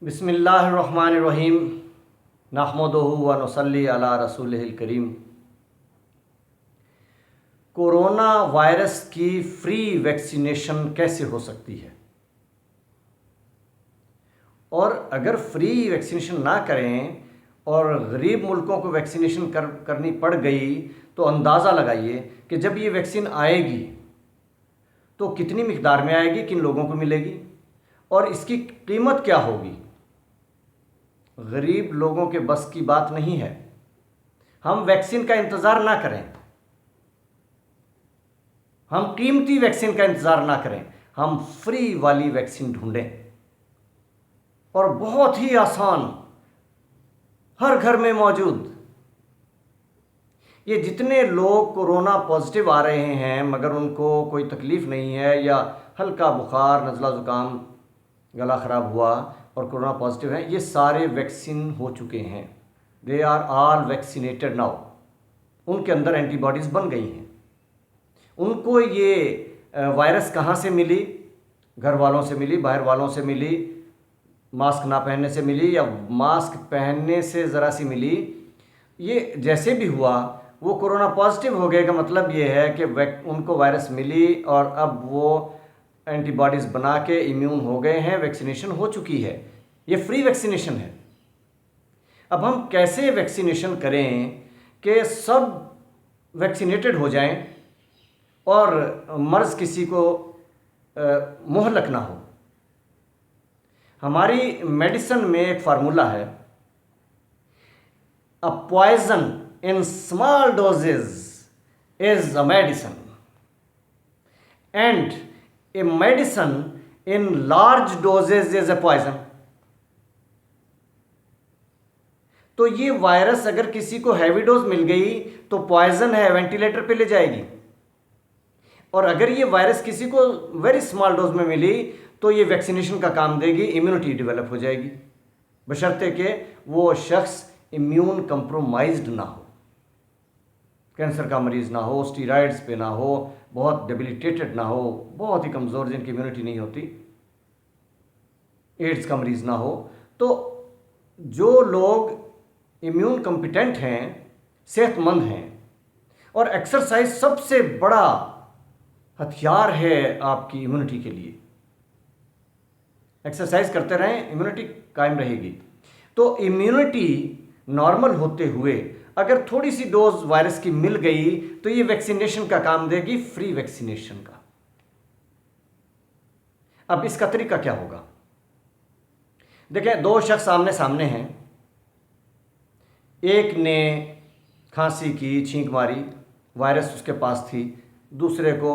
बिस्मिल्लाहिर्रहमानिर्रहीम नहमदुहु व नसल्ली अला रसूलिहिल करीम। कोरोना वायरस की फ्री वैक्सीनेशन कैसे हो सकती है, और अगर फ्री वैक्सीनेशन ना करें और गरीब मुल्कों को वैक्सीनेशन करनी पड़ गई तो अंदाज़ा लगाइए कि जब ये वैक्सीन आएगी तो कितनी मिकदार में आएगी, किन लोगों को मिलेगी और इसकी कीमत क्या होगी। गरीब लोगों के बस की बात नहीं है। हम वैक्सीन का इंतज़ार ना करें, हम कीमती वैक्सीन का इंतज़ार ना करें, हम फ्री वाली वैक्सीन ढूंढें और बहुत ही आसान, हर घर में मौजूद। ये जितने लोग कोरोना पॉजिटिव आ रहे हैं मगर उनको कोई तकलीफ़ नहीं है या हल्का बुखार, नज़ला ज़ुकाम, गला ख़राब हुआ और कोरोना पॉजिटिव हैं, ये सारे वैक्सीन हो चुके हैं। They are all vaccinated now. उनके अंदर एंटीबॉडीज़ बन गई हैं। उनको ये वायरस कहाँ से मिली? घर वालों से मिली, बाहर वालों से मिली, मास्क ना पहनने से मिली या मास्क पहनने से ज़रा सी मिली। ये जैसे भी हुआ वो कोरोना पॉजिटिव हो गए का मतलब ये है कि उनको वायरस मिली और अब वो एंटीबॉडीज़ बना के इम्यून हो गए हैं, वैक्सीनेशन हो चुकी है। ये फ्री वैक्सीनेशन है। अब हम कैसे वैक्सीनेशन करें कि सब वैक्सीनेटेड हो जाएं और मर्ज़ किसी को मुहलक ना हो। हमारी मेडिसिन में एक फार्मूला है, a poison in small doses is a medicine and a medicine in large doses is a poison. तो ये वायरस अगर किसी को हैवी डोज मिल गई तो पॉइजन है, वेंटिलेटर पे ले जाएगी। और अगर ये वायरस किसी को वेरी स्मॉल डोज में मिली तो ये वैक्सीनेशन का काम देगी, इम्यूनिटी डेवलप हो जाएगी, बशर्ते कि वो शख्स इम्यून कंप्रोमाइज्ड ना हो, कैंसर का मरीज़ ना हो, स्टीरॉयड्स पे ना हो, बहुत डेबिलिटेटेड ना हो, बहुत ही कमज़ोर जिनकी इम्यूनिटी नहीं होती, एड्स का मरीज़ ना हो। तो जो लोग इम्यून कॉम्पिटेंट हैं, सेहतमंद हैं, और एक्सरसाइज सबसे बड़ा हथियार है आपकी इम्यूनिटी के लिए। एक्सरसाइज करते रहें, इम्यूनिटी कायम रहेगी। तो इम्यूनिटी नॉर्मल होते हुए अगर थोड़ी सी डोज वायरस की मिल गई तो ये वैक्सीनेशन का काम देगी, फ्री वैक्सीनेशन का। अब इसका तरीका क्या होगा? देखें, दो शख्स आमने सामने हैं, एक ने खांसी की, छींक मारी, वायरस उसके पास थी, दूसरे को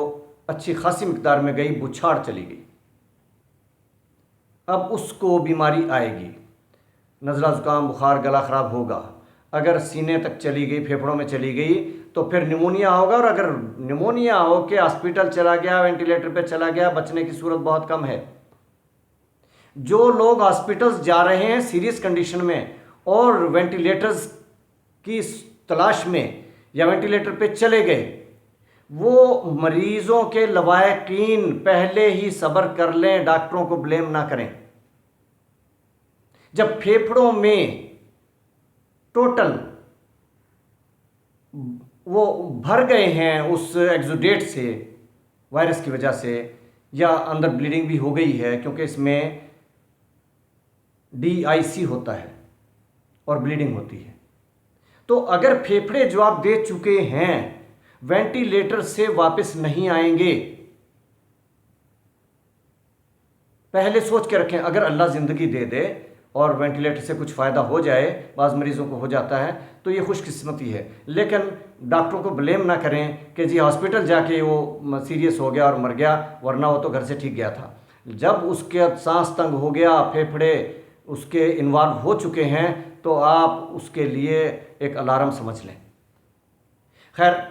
अच्छी खासी मिकदार में गई, बुछाड़ चली गई। अब उसको बीमारी आएगी, नज़ला ज़ुकाम, बुखार, गला ख़राब होगा। अगर सीने तक चली गई, फेफड़ों में चली गई तो फिर निमोनिया होगा, और अगर निमोनिया हो के हॉस्पिटल चला गया, वेंटिलेटर पे चला गया, बचने की सूरत बहुत कम है। जो लोग हॉस्पिटल्स जा रहे हैं सीरियस कंडीशन में और वेंटिलेटर्स की तलाश में या वेंटिलेटर पे चले गए, वो मरीज़ों के लवाहिकीन पहले ही सब्र कर लें, डॉक्टरों को ब्लेम ना करें। जब फेफड़ों में टोटल वो भर गए हैं उस एक्सुडेट से, वायरस की वजह से, या अंदर ब्लीडिंग भी हो गई है क्योंकि इसमें DIC होता है और ब्लीडिंग होती है, तो अगर फेफड़े जवाब दे चुके हैं, वेंटिलेटर से वापस नहीं आएंगे। पहले सोच के रखें, अगर अल्लाह ज़िंदगी दे दे और वेंटिलेटर से कुछ फ़ायदा हो जाए, बाज़ मरीज़ों को हो जाता है, तो ये खुशकिस्मती है। लेकिन डॉक्टरों को ब्लेम ना करें कि जी हॉस्पिटल जाके वो सीरियस हो गया और मर गया, वरना वो तो घर से ठीक गया था। जब उसके सांस तंग हो गया, फेफड़े उसके इन्वॉल्व हो चुके हैं, तो आप उसके लिए एक अलार्म समझ लें। खैर,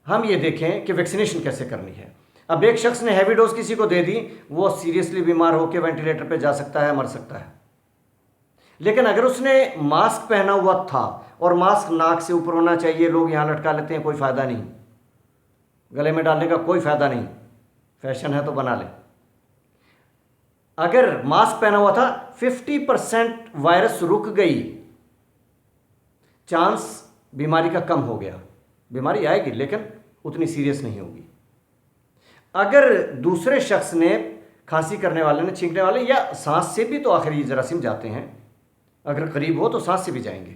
हम ये देखें कि वैक्सीनेशन कैसे करनी है। अब एक शख्स ने हैवी डोज किसी को दे दी, वो सीरियसली बीमार होकर वेंटिलेटर पे जा सकता है, मर सकता है। लेकिन अगर उसने मास्क पहना हुआ था, और मास्क नाक से ऊपर होना चाहिए, लोग यहाँ लटका लेते हैं, कोई फ़ायदा नहीं, गले में डालने का कोई फ़ायदा नहीं, फैशन है तो बना ले। अगर मास्क पहना हुआ था 50% वायरस रुक गई, चांस बीमारी का कम हो गया। बीमारी आएगी लेकिन उतनी सीरियस नहीं होगी। अगर दूसरे शख्स ने, खांसी करने वाले ने, छींकने वाले, या सांस से भी तो आखिर ये जरासीम जाते हैं, अगर करीब हो तो सांस से भी जाएंगे।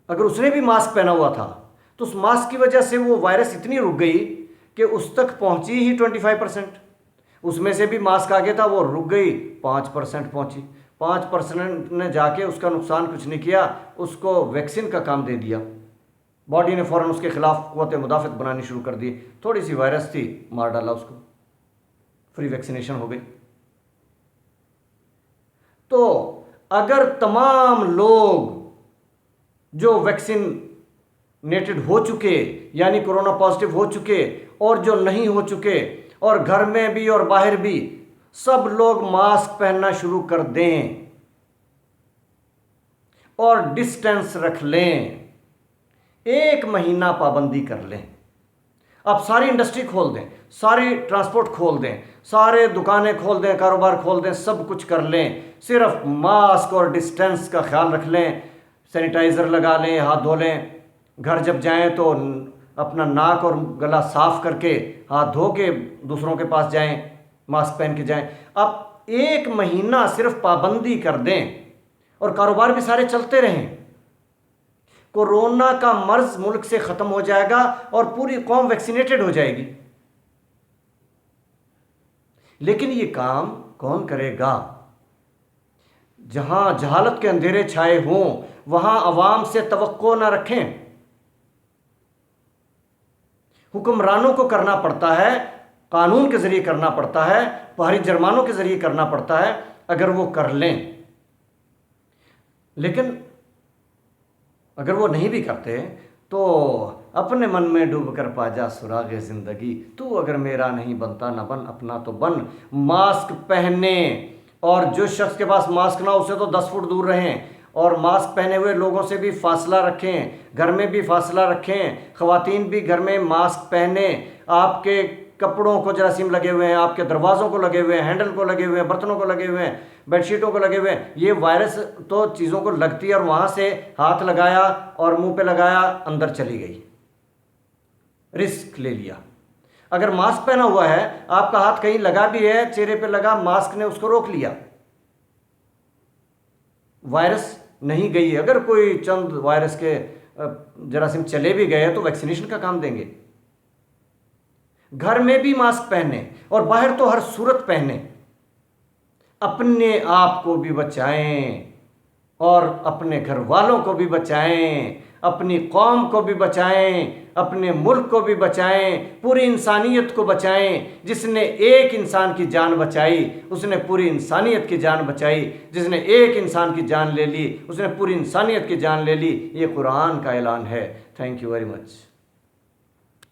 अगर उसने भी मास्क पहना हुआ था तो उस मास्क की वजह से वो वायरस इतनी रुक गई कि उस तक पहुंची ही 25%। उसमें से भी मास्क आगे था, वो रुक गई, 5% पहुंची। 5% ने जाके उसका नुकसान कुछ नहीं किया, उसको वैक्सीन का काम दे दिया। बॉडी ने फ़ौरन उसके खिलाफ क़ुव्वत मुदाफ़त बनानी शुरू कर दी। थोड़ी सी वायरस थी, मार डाला उसको, फ्री वैक्सीनेशन हो गई। तो अगर तमाम लोग जो वैक्सीनेटेड हो चुके, यानी कोरोना पॉजिटिव हो चुके, और जो नहीं हो चुके, और घर में भी और बाहर भी, सब लोग मास्क पहनना शुरू कर दें और डिस्टेंस रख लें, 1 महीना पाबंदी कर लें। अब सारी इंडस्ट्री खोल दें, सारी ट्रांसपोर्ट खोल दें, सारे दुकानें खोल दें, कारोबार खोल दें, सब कुछ कर लें, सिर्फ मास्क और डिस्टेंस का ख्याल रख लें, सैनिटाइज़र लगा लें, हाथ धो लें, घर जब जाएं तो अपना नाक और गला साफ करके हाथ धो के दूसरों के पास जाएं, मास्क पहन के जाएं। अब 1 महीना सिर्फ पाबंदी कर दें और कारोबार भी सारे चलते रहें, कोरोना का मर्ज मुल्क से ख़त्म हो जाएगा और पूरी कौम वैक्सीनेटेड हो जाएगी। लेकिन ये काम कौन करेगा? जहां जहालत के अंधेरे छाए हों वहां अवाम से तवक्को ना रखें। हुक्मरानों को करना पड़ता है, कानून के ज़रिए करना पड़ता है, भारी जुर्मानों के ज़रिए करना पड़ता है, अगर वो कर लें। लेकिन अगर वो नहीं भी करते तो अपने मन में डूब कर पा जा सुरागे ज़िंदगी, तू अगर मेरा नहीं बनता ना बन, अपना तो बन। मास्क पहने, और जो शख्स के पास मास्क ना उसे तो 10 फुट दूर रहें, और मास्क पहने हुए लोगों से भी फासला रखें, घर में भी फासला रखें, ख़वातीन भी घर में मास्क पहने। आपके कपड़ों को जरासीम लगे हुए हैं, आपके दरवाज़ों को लगे हुए हैं, हैंडल को लगे हुए हैं, बर्तनों को लगे हुए हैं, बेडशीटों को लगे हुए हैं। ये वायरस तो चीज़ों को लगती है और वहाँ से हाथ लगाया और मुंह पे लगाया, अंदर चली गई, रिस्क ले लिया। अगर मास्क पहना हुआ है, आपका हाथ कहीं लगा भी है, चेहरे पे लगा, मास्क ने उसको रोक लिया, वायरस नहीं गई। अगर कोई चंद वायरस के जरासीम चले भी गए तो वैक्सीनेशन का काम देंगे। घर में भी मास्क पहने और बाहर तो हर सूरत पहने। अपने आप को भी बचाएं और अपने घर वालों को भी बचाएं, अपनी कौम को भी बचाएं, अपने मुल्क को भी बचाएं, पूरी इंसानियत को बचाएं। जिसने एक इंसान की जान बचाई उसने पूरी इंसानियत की जान बचाई, जिसने एक इंसान की जान ले ली उसने पूरी इंसानियत की जान ले ली। ये कुरान का ऐलान है। Thank you very much.